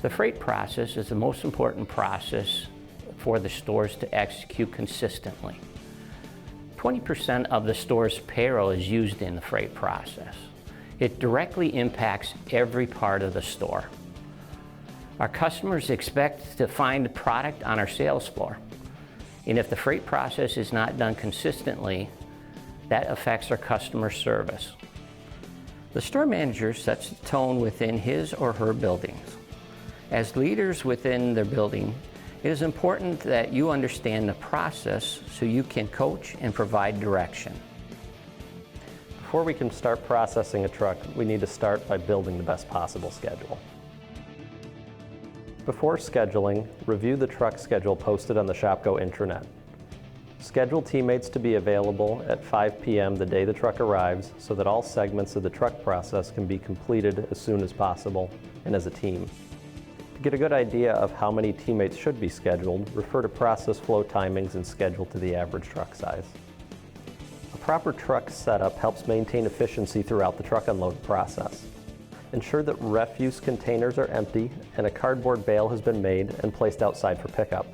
The freight process is the most important process for the stores to execute consistently. 20% of the store's payroll is used in the freight process. It directly impacts every part of the store. Our customers expect to find product on our sales floor. And if the freight process is not done consistently, that affects our customer service. The store manager sets the tone within his or her buildings. As leaders within their building, it is important that you understand the process so you can coach and provide direction. Before we can start processing a truck, we need to start by building the best possible schedule. Before scheduling, review the truck schedule posted on the Shopko intranet. Schedule teammates to be available at 5 p.m. the day the truck arrives so that all segments of the truck process can be completed as soon as possible and as a team. To get a good idea of how many teammates should be scheduled, refer to process flow timings and schedule to the average truck size. A proper truck setup helps maintain efficiency throughout the truck unload process. Ensure that refuse containers are empty and a cardboard bale has been made and placed outside for pickup.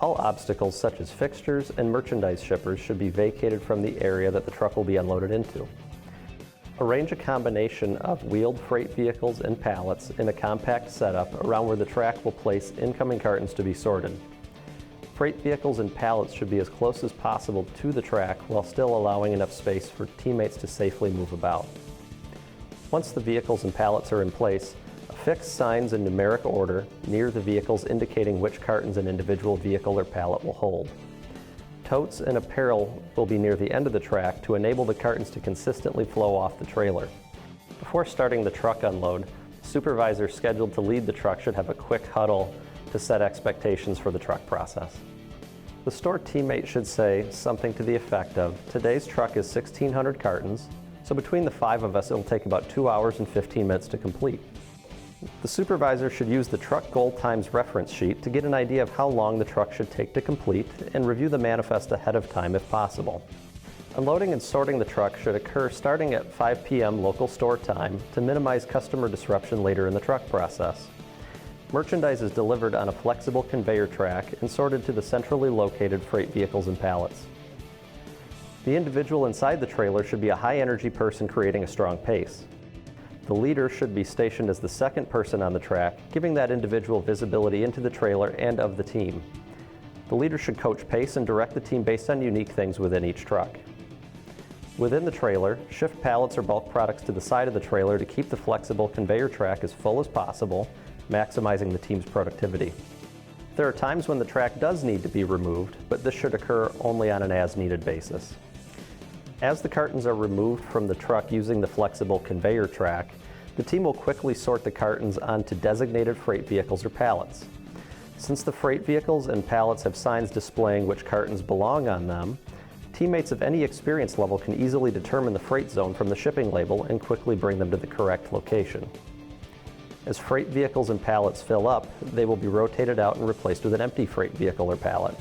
All obstacles such as fixtures and merchandise shippers should be vacated from the area that the truck will be unloaded into. Arrange a combination of wheeled freight vehicles and pallets in a compact setup around where the track will place incoming cartons to be sorted. Freight vehicles and pallets should be as close as possible to the track while still allowing enough space for teammates to safely move about. Once the vehicles and pallets are in place, affix signs in numeric order near the vehicles indicating which cartons an individual vehicle or pallet will hold. Totes and apparel will be near the end of the track to enable the cartons to consistently flow off the trailer. Before starting the truck unload, the supervisor scheduled to lead the truck should have a quick huddle to set expectations for the truck process. The store teammate should say something to the effect of, "Today's truck is 1,600 cartons, so between the 5 of us it'll take about 2 hours and 15 minutes to complete." The supervisor should use the truck goal times reference sheet to get an idea of how long the truck should take to complete and review the manifest ahead of time if possible. Unloading and sorting the truck should occur starting at 5 p.m. local store time to minimize customer disruption later in the truck process. Merchandise is delivered on a flexible conveyor track and sorted to the centrally located freight vehicles and pallets. The individual inside the trailer should be a high-energy person creating a strong pace. The leader should be stationed as the second person on the track, giving that individual visibility into the trailer and of the team. The leader should coach pace and direct the team based on unique things within each truck. Within the trailer, shift pallets or bulk products to the side of the trailer to keep the flexible conveyor track as full as possible, maximizing the team's productivity. There are times when the track does need to be removed, but this should occur only on an as-needed basis. As the cartons are removed from the truck using the flexible conveyor track, the team will quickly sort the cartons onto designated freight vehicles or pallets. Since the freight vehicles and pallets have signs displaying which cartons belong on them, teammates of any experience level can easily determine the freight zone from the shipping label and quickly bring them to the correct location. As freight vehicles and pallets fill up, they will be rotated out and replaced with an empty freight vehicle or pallet.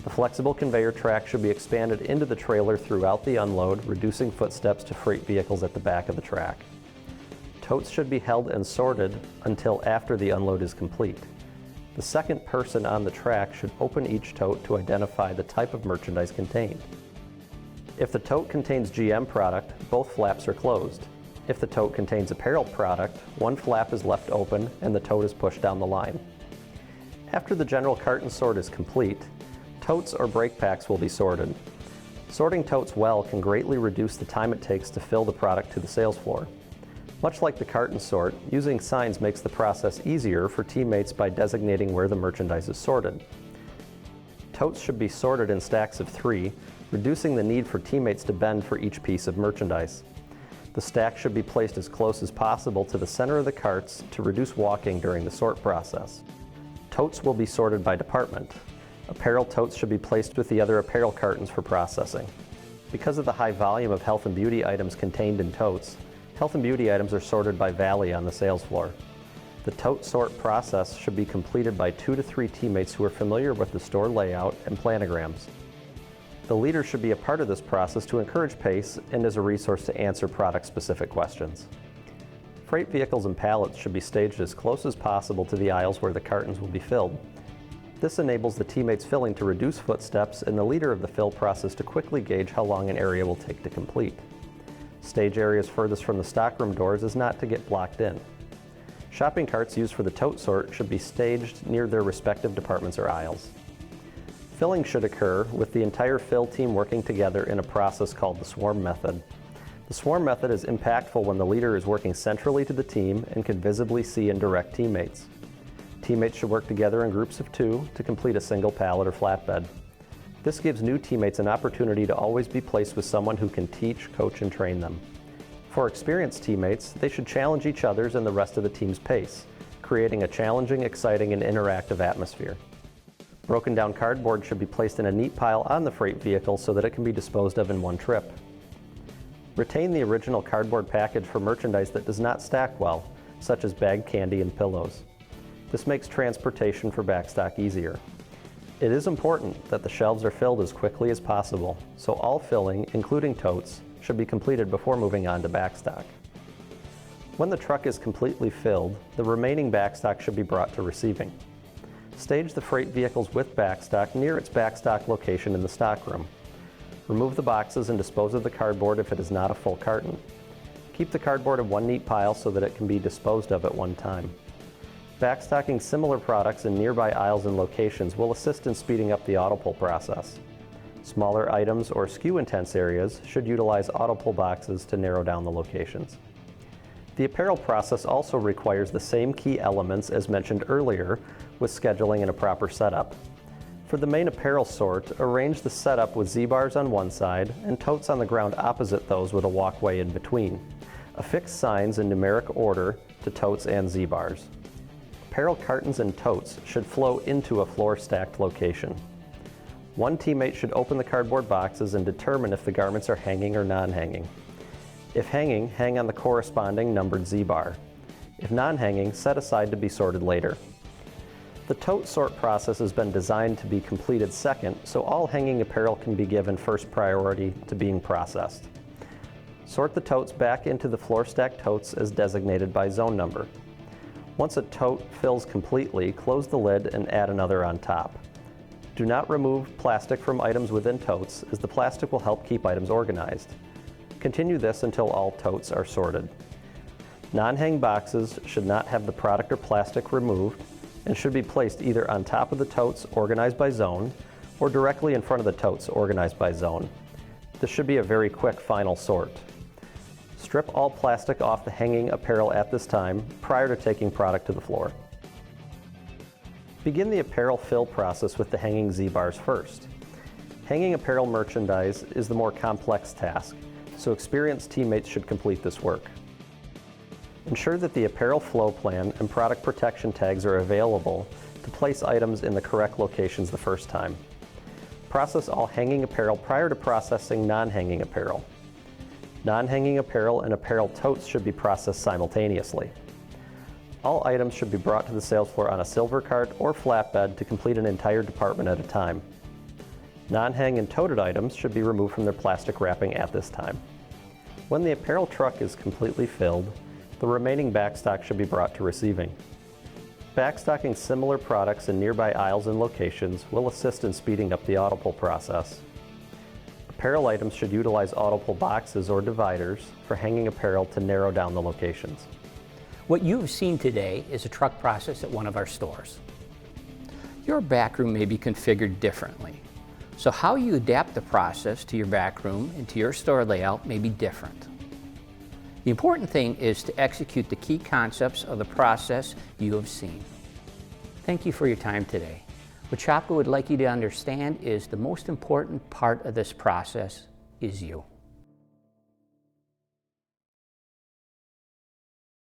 The flexible conveyor track should be expanded into the trailer throughout the unload, reducing footsteps to freight vehicles at the back of the track. Totes should be held and sorted until after the unload is complete. The second person on the track should open each tote to identify the type of merchandise contained. If the tote contains GM product, both flaps are closed. If the tote contains apparel product, one flap is left open and the tote is pushed down the line. After the general carton sort is complete, totes or break packs will be sorted. Sorting totes well can greatly reduce the time it takes to fill the product to the sales floor. Much like the carton sort, using signs makes the process easier for teammates by designating where the merchandise is sorted. Totes should be sorted in stacks of 3, reducing the need for teammates to bend for each piece of merchandise. The stack should be placed as close as possible to the center of the carts to reduce walking during the sort process. Totes will be sorted by department. Apparel totes should be placed with the other apparel cartons for processing. Because of the high volume of health and beauty items contained in totes, health and beauty items are sorted by valley on the sales floor. The tote sort process should be completed by 2 to 3 teammates who are familiar with the store layout and planograms. The leader should be a part of this process to encourage pace and as a resource to answer product-specific questions. Freight vehicles and pallets should be staged as close as possible to the aisles where the cartons will be filled. This enables the teammates filling to reduce footsteps and the leader of the fill process to quickly gauge how long an area will take to complete. Stage areas furthest from the stockroom doors is not to get blocked in. Shopping carts used for the tote sort should be staged near their respective departments or aisles. Filling should occur with the entire fill team working together in a process called the swarm method. The swarm method is impactful when the leader is working centrally to the team and can visibly see and direct teammates. Teammates should work together in groups of 2 to complete a single pallet or flatbed. This gives new teammates an opportunity to always be placed with someone who can teach, coach, and train them. For experienced teammates, they should challenge each other's and the rest of the team's pace, creating a challenging, exciting, and interactive atmosphere. Broken down cardboard should be placed in a neat pile on the freight vehicle so that it can be disposed of in one trip. Retain the original cardboard package for merchandise that does not stack well, such as bagged candy and pillows. This makes transportation for Backstock easier. It is important that the shelves are filled as quickly as possible, so all filling, including totes, should be completed before moving on to Backstock. When the truck is completely filled, the remaining Backstock should be brought to receiving. Stage the freight vehicles with Backstock near its Backstock location in the stockroom. Remove the boxes and dispose of the cardboard if it is not a full carton. Keep the cardboard in one neat pile so that it can be disposed of at one time. Backstocking similar products in nearby aisles and locations will assist in speeding up the auto pull process. Smaller items or SKU-intense areas should utilize auto pull boxes to narrow down the locations. The apparel process also requires the same key elements as mentioned earlier with scheduling and a proper setup. For the main apparel sort, arrange the setup with Z-bars on one side and totes on the ground opposite those with a walkway in between. Affix signs in numeric order to totes and Z-bars. Apparel cartons and totes should flow into a floor-stacked location. One teammate should open the cardboard boxes and determine if the garments are hanging or non-hanging. If hanging, hang on the corresponding numbered Z-bar. If non-hanging, set aside to be sorted later. The tote sort process has been designed to be completed second, so all hanging apparel can be given first priority to being processed. Sort the totes back into the floor-stacked totes as designated by zone number. Once a tote fills completely, close the lid and add another on top. Do not remove plastic from items within totes, as the plastic will help keep items organized. Continue this until all totes are sorted. Non-hang boxes should not have the product or plastic removed and should be placed either on top of the totes organized by zone or directly in front of the totes organized by zone. This should be a very quick final sort. Strip all plastic off the hanging apparel at this time prior to taking product to the floor. Begin the apparel fill process with the hanging Z-bars first. Hanging apparel merchandise is the more complex task, so experienced teammates should complete this work. Ensure that the apparel flow plan and product protection tags are available to place items in the correct locations the first time. Process all hanging apparel prior to processing non-hanging apparel. Non-hanging apparel and apparel totes should be processed simultaneously. All items should be brought to the sales floor on a silver cart or flatbed to complete an entire department at a time. Non-hang and toted items should be removed from their plastic wrapping at this time. When the apparel truck is completely filled, the remaining backstock should be brought to receiving. Backstocking similar products in nearby aisles and locations will assist in speeding up the auto pull process. Apparel items should utilize auto pull boxes or dividers for hanging apparel to narrow down the locations. What you've seen today is a truck process at one of our stores. Your backroom may be configured differently, so how you adapt the process to your backroom and to your store layout may be different. The important thing is to execute the key concepts of the process you have seen. Thank you for your time today. What Shopko would like you to understand is the most important part of this process is you.